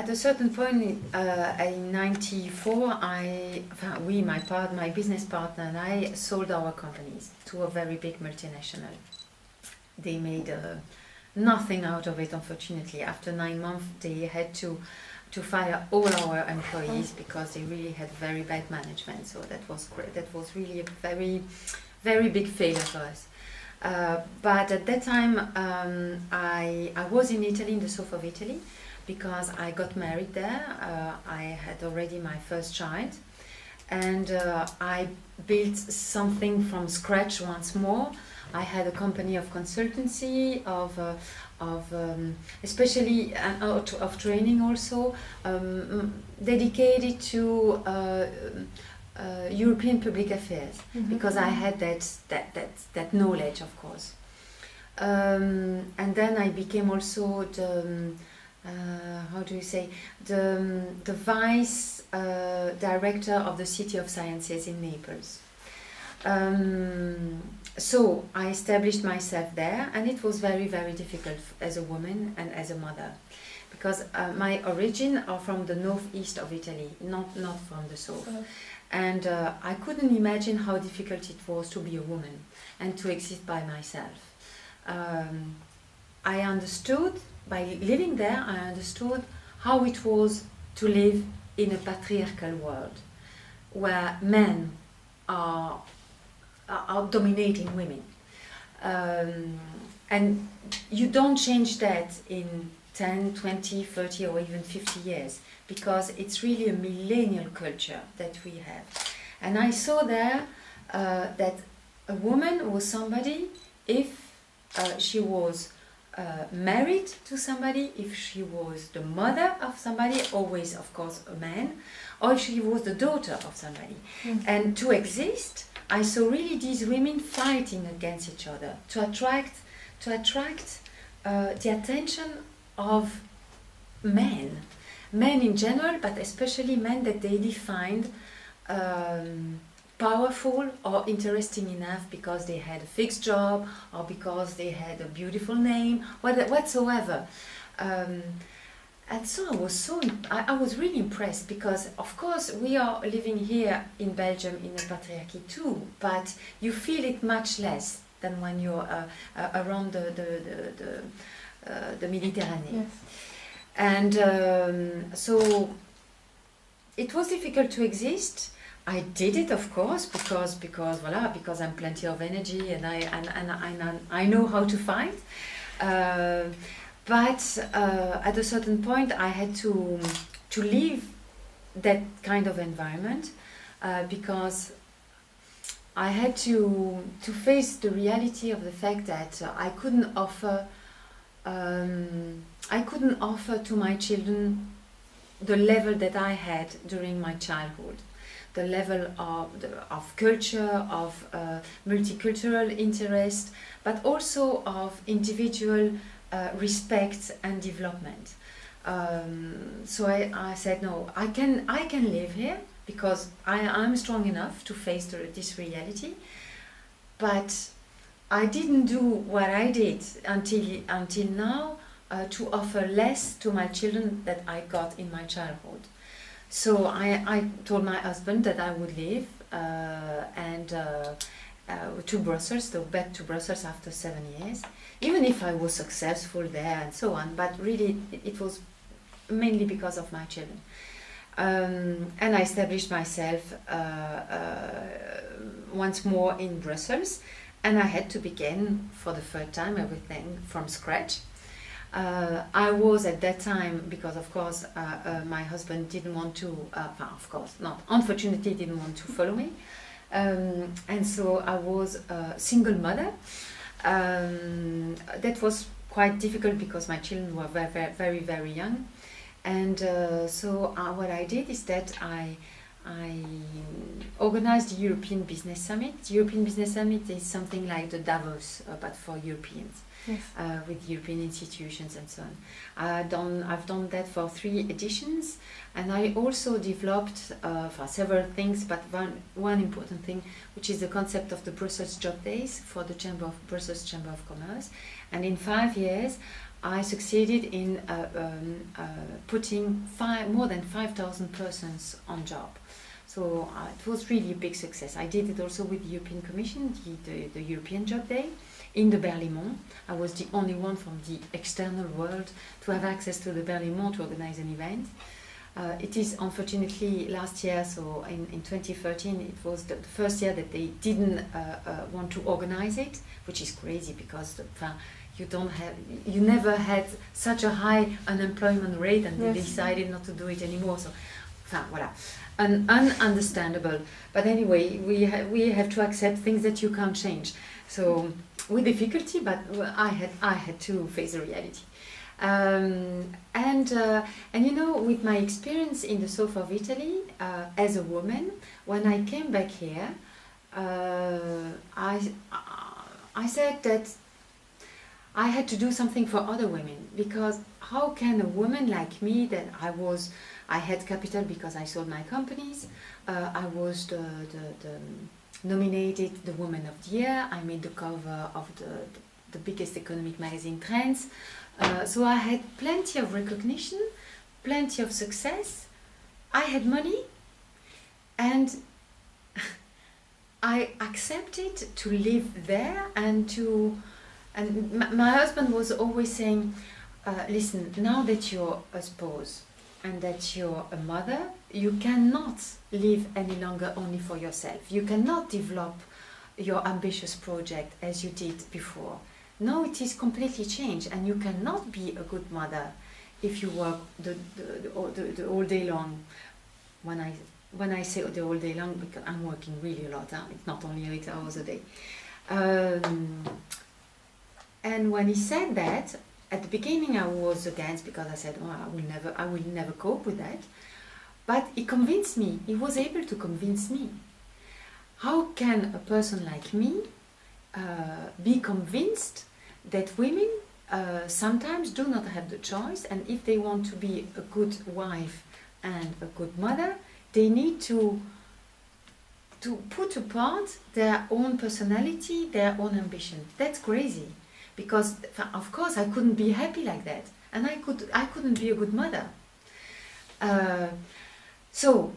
at a certain point in '94, my business partner and I sold our companies to a very big multinational. They made nothing out of it, unfortunately. After 9 months, they had to fire all our employees because they really had very bad management. So that was great. That was really a very, very big failure for us. But at that time, I was in Italy, in the south of Italy, because I got married there. I had already my first child, and I built something from scratch once more. I had a company of consultancy, especially of training also, dedicated to European public affairs, because I had that knowledge, of course. And then I became also the the vice director of the City of Sciences in Naples. So I established myself there, and it was very, very difficult as a woman and as a mother, because my origin are from the northeast of Italy, not from the south. And I couldn't imagine how difficult it was to be a woman and to exist by myself. I understood, by living there, I understood how it was to live in a patriarchal world, where men are dominating women. And you don't change that in 10, 20, 30 or even 50 years, because it's really a millennial culture that we have. And I saw there that a woman was somebody if she was married to somebody, if she was the mother of somebody, always of course a man, or if she was the daughter of somebody. And to exist, I saw really these women fighting against each other to attract the attention of men in general, but especially men that they defined powerful or interesting enough because they had a fixed job or because they had a beautiful name, whatsoever. And so I was really impressed, because of course we are living here in Belgium in a patriarchy too, but you feel it much less than when you're around the Mediterranean. Yes. And so it was difficult to exist. I did it, of course, because I'm plenty of energy and I know how to fight. But at a certain point, I had to leave that kind of environment because I had to face the reality of the fact that I couldn't offer to my children the level that I had during my childhood, the level of culture, of multicultural interest, but also of individual respect and development. So I said, no, I can live here because I'm strong enough to face this reality, but I didn't do what I did until now to offer less to my children that I got in my childhood. So I told my husband that I would leave to Brussels, so back to Brussels after 7 years, even if I was successful there and so on, but really it was mainly because of my children. And I established myself once more in Brussels, and I had to begin for the third time everything from scratch. I was at that time, because of course my husband didn't want to, unfortunately didn't want to follow me, and so I was a single mother. That was quite difficult because my children were very, very, very, very young, and so what I did is that I organized the European Business Summit. The European Business Summit is something like the Davos, but for Europeans. Yes. With European institutions and so on. I've done that for 3 editions, and I also developed for several things, but one important thing, which is the concept of the Brussels Job Days for the Brussels Chamber of Commerce. And in 5 years, I succeeded in putting more than 5,000 persons on job. So it was really a big success. I did it also with the European Commission, the European Job Day in the Berlaymont. I was the only one from the external world to have access to the Berlaymont to organize an event. It is unfortunately last year, so in 2013, it was the first year that they didn't want to organize it, which is crazy because you never had such a high unemployment rate, and they decided not to do it anymore. So, voilà, ununderstandable. But anyway, we have to accept things that you can't change. So with difficulty, but I had to face the reality. And you know, with my experience in the south of Italy as a woman, when I came back here, I said that I had to do something for other women, because how can a woman like me, that I had capital because I sold my companies, I was nominated the Woman of the Year, I made the cover of the biggest economic magazine, Trends. So I had plenty of recognition, plenty of success, I had money, and I accepted to live there and my husband was always saying, listen, now that you're a spouse and that you're a mother, you cannot live any longer only for yourself. You cannot develop your ambitious project as you did before. No, it is completely changed, and you cannot be a good mother if you work the all day long. When I say the all day long, because I'm working really a lot, it's not only 8 hours a day. And when he said that, at the beginning I was against, because I said, oh, I will never cope with that. But he convinced me. He was able to convince me. How can a person like me be convinced that women sometimes do not have the choice, and if they want to be a good wife and a good mother, they need to put apart their own personality, their own ambition. That's crazy, because of course I couldn't be happy like that, and I couldn't be a good mother. So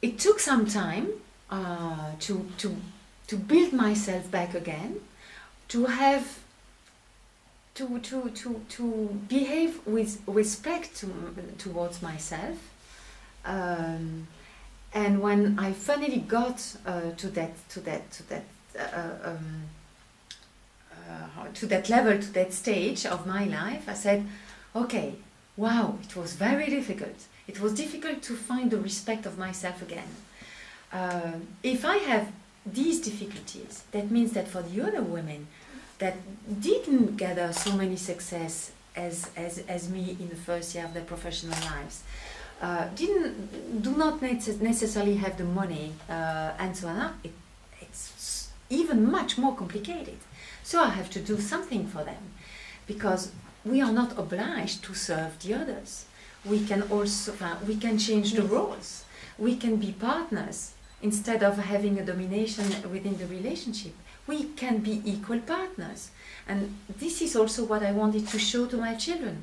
it took some time to build myself back again, to have to behave with respect towards myself, and when I finally got to that level, to that stage of my life, I said, okay, wow, it was very difficult. It was difficult to find the respect of myself again. If I have these difficulties, that means that for the other women that didn't gather so many success as me in the first year of their professional lives, do not necessarily have the money, and so on, it's even much more complicated. So I have to do something for them, because we are not obliged to serve the others. We can also we can change the roles. We can be partners instead of having a domination within the relationship. We can be equal partners, and this is also what I wanted to show to my children.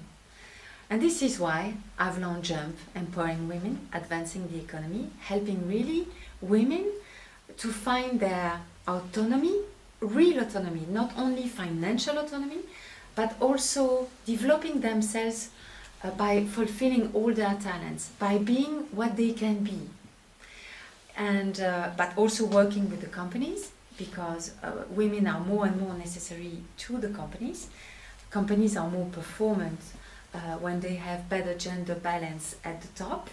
And this is why I've launched Jump, empowering women, advancing the economy, helping really women to find their autonomy, real autonomy, not only financial autonomy, but also developing themselves by fulfilling all their talents, by being what they can be. And but also working with the companies, because women are more and more necessary to the companies. Companies are more performant when they have better gender balance at the top,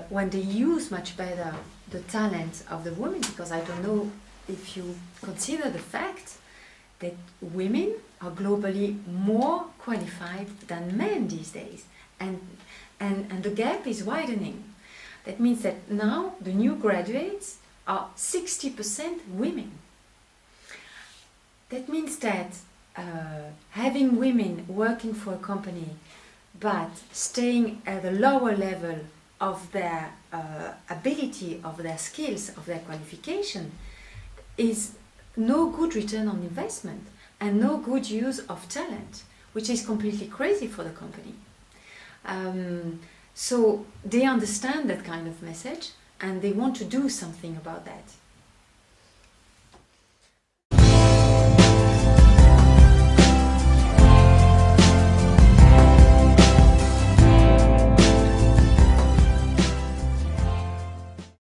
when they use much better the talent of the women, because I don't know if you consider the fact that women are globally more qualified than men these days, and the gap is widening. That means that now the new graduates are 60% women. That means that having women working for a company but staying at a lower level of their ability, of their skills, of their qualification is no good return on investment and no good use of talent. which is completely crazy for the company. So they understand that kind of message and they want to do something about that.